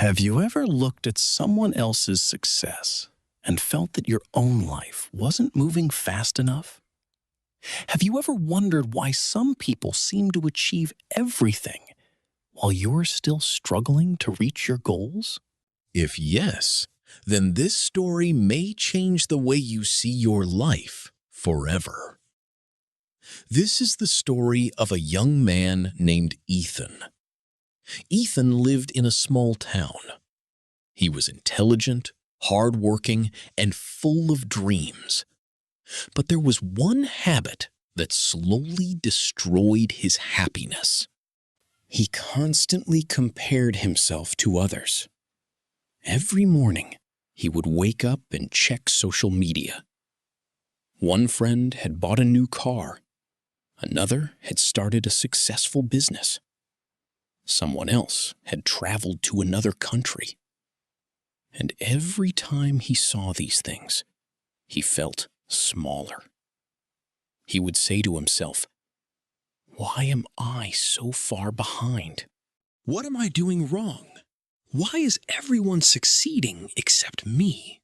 Have you ever looked at someone else's success and felt that your own life wasn't moving fast enough? Have you ever wondered why some people seem to achieve everything while you're still struggling to reach your goals? If yes, then this story may change the way you see your life forever. This is the story of a young man named Ethan. Ethan lived in a small town. He was intelligent, hardworking, and full of dreams. But there was one habit that slowly destroyed his happiness. He constantly compared himself to others. Every morning, he would wake up and check social media. One friend had bought a new car. Another had started a successful business. Someone else had traveled to another country. And every time he saw these things, he felt smaller. He would say to himself, "Why am I so far behind? What am I doing wrong? Why is everyone succeeding except me?"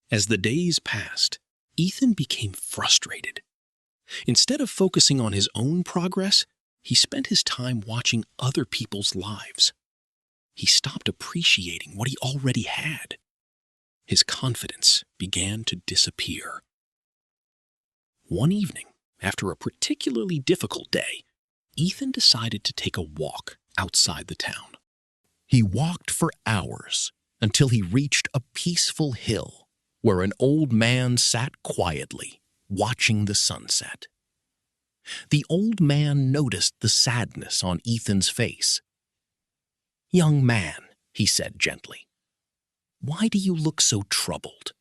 As the days passed, Ethan became frustrated. Instead of focusing on his own progress, he spent his time watching other people's lives. He stopped appreciating what he already had. His confidence began to disappear. One evening, after a particularly difficult day, Ethan decided to take a walk outside the town. He walked for hours until he reached a peaceful hill where an old man sat quietly, watching the sunset. The old man noticed the sadness on Ethan's face. "Young man," he said gently, "why do you look so troubled?"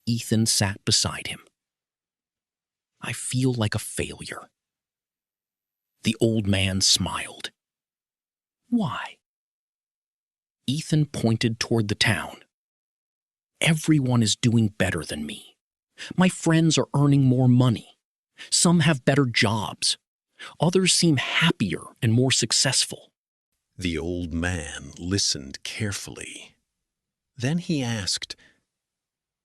Ethan sat beside him. "I feel like a failure." The old man smiled. "Why?" Ethan pointed toward the town. "Everyone is doing better than me. My friends are earning more money. Some have better jobs. Others seem happier and more successful." The old man listened carefully. Then he asked,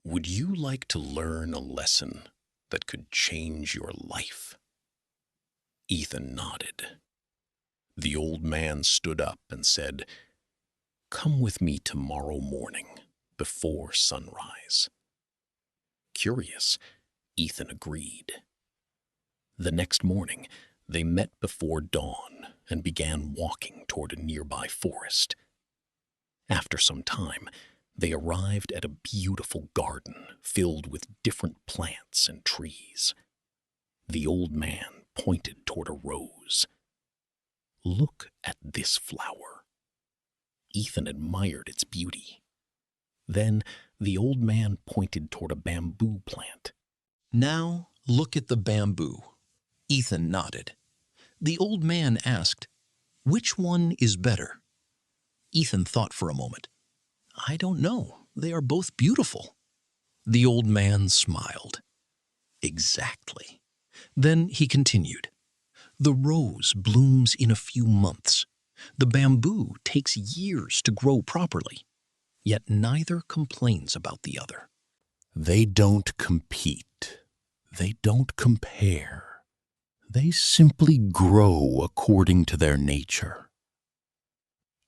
"Would you like to learn a lesson that could change your life?" Ethan nodded. The old man stood up and said, "Come with me tomorrow morning before sunrise." Curious, Ethan agreed. The next morning, they met before dawn and began walking toward a nearby forest. After some time, they arrived at a beautiful garden filled with different plants and trees. The old man pointed toward a rose. "Look at this flower." Ethan admired its beauty. Then the old man pointed toward a bamboo plant. "Now look at the bamboo." Ethan nodded. The old man asked, "Which one is better?" Ethan thought for a moment. "I don't know. They are both beautiful." The old man smiled. "Exactly." Then he continued, "The rose blooms in a few months. The bamboo takes years to grow properly. Yet neither complains about the other. They don't compete. They don't compare. They simply grow according to their nature."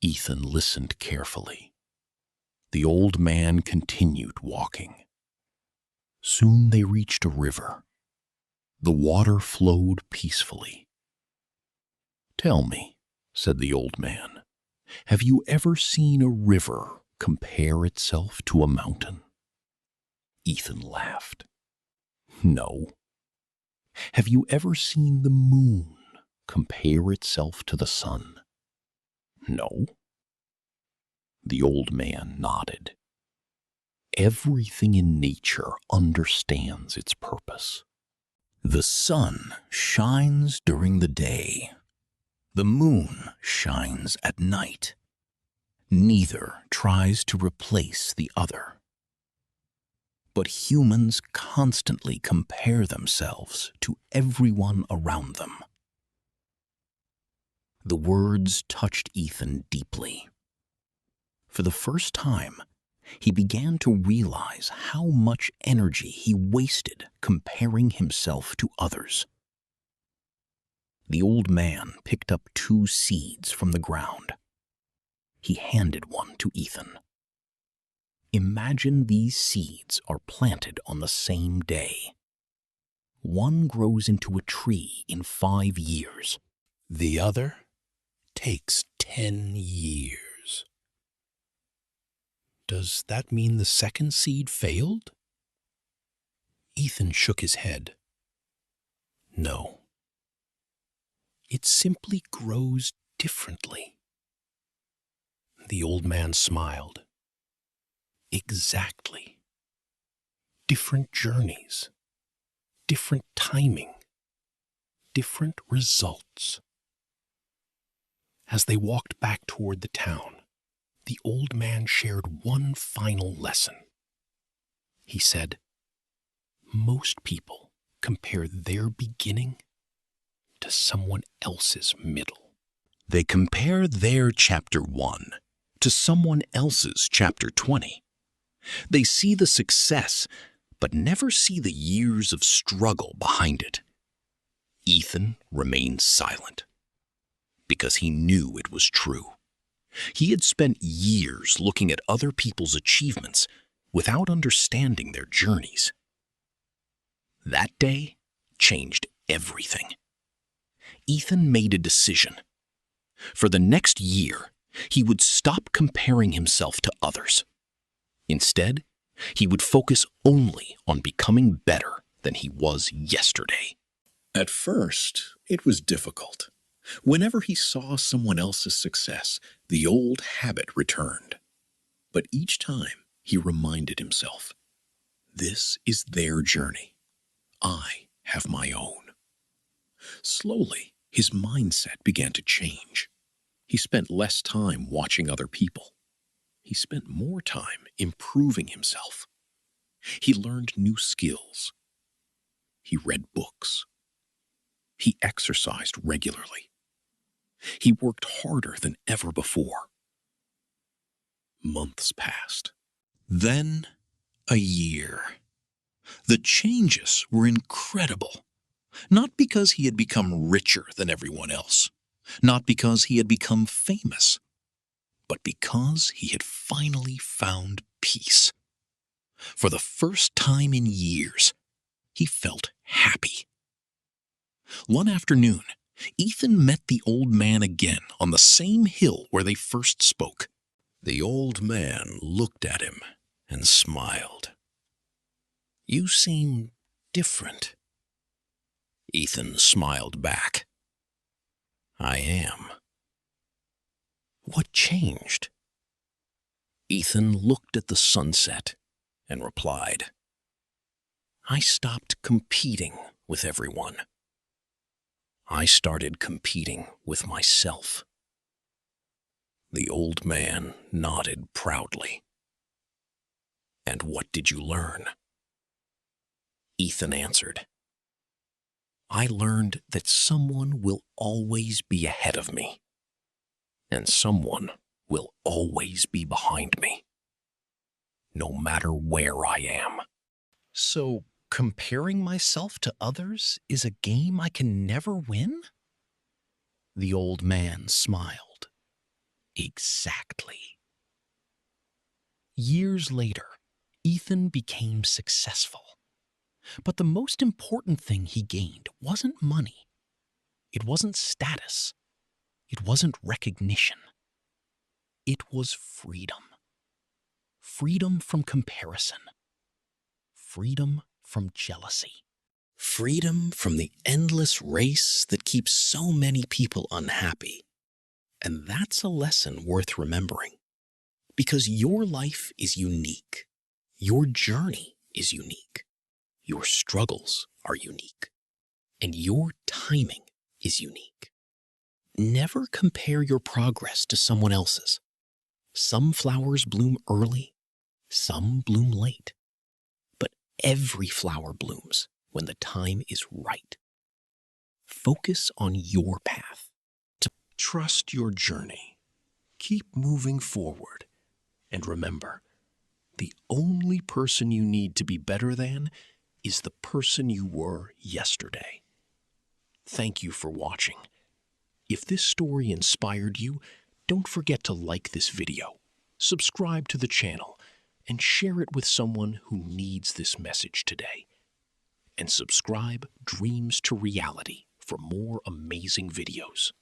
Ethan listened carefully. The old man continued walking. Soon they reached a river. The water flowed peacefully. "Tell me," said the old man, "have you ever seen a river compare itself to a mountain?" Ethan laughed. "No." "Have you ever seen the moon compare itself to the sun?" "No." The old man nodded. Everything in nature understands its purpose. The sun shines during the day. The moon shines at night. Neither tries to replace the other. But humans constantly compare themselves to everyone around them. The words touched Ethan deeply. For the first time, he began to realize how much energy he wasted comparing himself to others. The old man picked up 2 seeds from the ground. He handed one to Ethan. Imagine these seeds are planted on the same day. One grows into a tree in 5 years. The other takes 10 years. Does that mean the second seed failed? Ethan shook his head. No. It simply grows differently. The old man smiled. Exactly. Different journeys, different timing, different results. As they walked back toward the town, the old man shared one final lesson. He said, most people compare their beginning to someone else's middle. They compare their chapter 1 to someone else's chapter 20. They see the success, but never see the years of struggle behind it. Ethan remained silent because he knew it was true. He had spent years looking at other people's achievements without understanding their journeys. That day changed everything. Ethan made a decision. For the next year, he would stop comparing himself to others. Instead, he would focus only on becoming better than he was yesterday. At first, it was difficult. Whenever he saw someone else's success, the old habit returned. But each time, he reminded himself, this is their journey. I have my own. Slowly, his mindset began to change. He spent less time watching other people. He spent more time improving himself. He learned new skills. He read books. He exercised regularly. He worked harder than ever before. Months passed. Then a year. The changes were incredible. Not because he had become richer than everyone else, not because he had become famous, but because he had finally found peace. For the first time in years, he felt happy. One afternoon, Ethan met the old man again on the same hill where they first spoke. The old man looked at him and smiled. You seem different. Ethan smiled back. I am. What changed? Ethan looked at the sunset and replied, I stopped competing with everyone. I started competing with myself. The old man nodded proudly. And what did you learn? Ethan answered, I learned that someone will always be ahead of me, and someone will always be behind me, no matter where I am. So, comparing myself to others is a game I can never win? The old man smiled. Exactly. Years later, Ethan became successful. But the most important thing he gained wasn't money. It wasn't status. It wasn't recognition. It was freedom. Freedom from comparison. Freedom from jealousy. Freedom from the endless race that keeps so many people unhappy. And that's a lesson worth remembering. Because your life is unique. Your journey is unique. Your struggles are unique. And your timing is unique. Never compare your progress to someone else's. Some flowers bloom early, some bloom late. But every flower blooms when the time is right. Focus on your path. Trust your journey. Keep moving forward. And remember, the only person you need to be better than is the person you were yesterday. Thank you for watching. If this story inspired you, don't forget to like this video, subscribe to the channel, and share it with someone who needs this message today. And subscribe Dreams to Reality for more amazing videos.